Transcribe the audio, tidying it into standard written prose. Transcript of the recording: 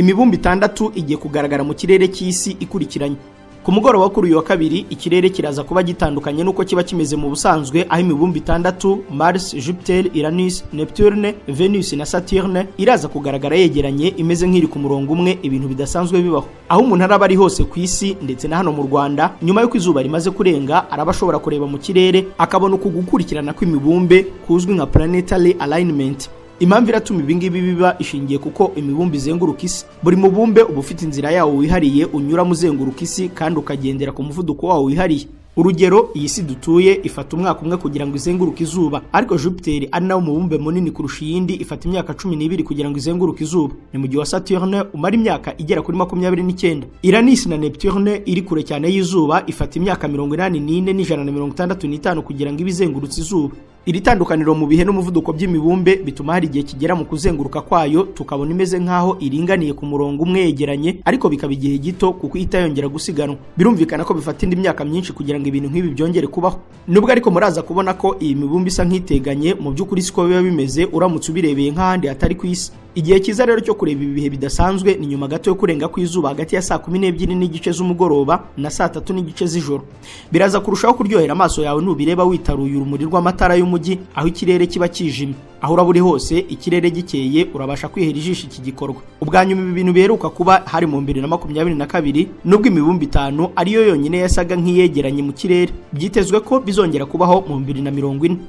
imibumbe 6 igiye kugaragara mu kirere cy'isi ikurikiranye. Ku mugoroba kuri uyu wa kabiri ikirere kiraza kuba gitandukanye nuko kiba kimeze mu busanzwe, aho imibumbe 6 Mars, Jupiter, Uranus, Neptune, Venus na Saturne iraza kugaragara yegeranye imeze nk'iri ku murongo umwe, ibintu bidasanzwe bibaho. Aho umuntu araba ari hose ku isi ndetse na hano mu Rwanda, nyuma y'uko izuba rimaze kurenga araba ashobora kureba mu kirere akabona uku gukurikirana kw'imibumbe kuzwi nka planetary alignment. Impamvu iratuma ibingibi biba ishingiye kuko imibumbe izenguruka isi. Buri mubumbe uba ufite inzira yawo wihariye unyura muzenguruka isi kandi ukagendera ku muvuduko wawo wihariye. Urugero, iyi si dutuye ifata umwaka umwe kugira ngo izenguruke izuba, ariko Jupiter ari nawo mubumbe munini kurusha iyindi ifata imyaka 12 kugira ngo izenguruke izuba. Ni mu gihe wa Saturne umara imyaka igera kuri 29. Uranus na Neptune iri kure cyane y'izuba ifata imyaka 84 n'ijana kugira ngo ibizengurutse izuba. Iri tandukaniro mu bihe n'umuvuduko by'imibumbe bituma hari igihe kigera mu kuzenguruka kwayo tukabona imeze nkaho iringaniye ku murongo umwe yegeranye, ariko bikaba igihe gito kuko itayongera gusiganwa. Birumvikana ko bifata indi myaka myinshi kugira ngo ibintu nk'ibi byongere kubaho. Nubwo ariko muraza kubona ko iyi mibumbe isa nk'iteganye, mu by'ukuri siko biba bimeze uramutse ubirebeye nk'ahandi hatari ku isi. Igihe kiza rero cyo kureba ibi bihe bidasanzwe ni nyuma gato yo kurenga kw'izuba hagati ya saa 12 n'igice z'umugoroba na saa 3 n'igice z'ijoro. Biraza kurushaho kuryohera amaso yawe nubireba witaruye urumuri rw'amatara y'umujyi, aho ikirere kiba kijimye. Aho uraburi hose ikirere gikeye urabasha kwihera ijisho iki gikorwa. Ubwanyuma ibi bintu biheruka kuba hari mu 2022 nubwo imibumbe 5 ariyo yonyine yasaga nk'iyegeranye mu kirere. Byitezwe ko bizongera kubaho mu 2040.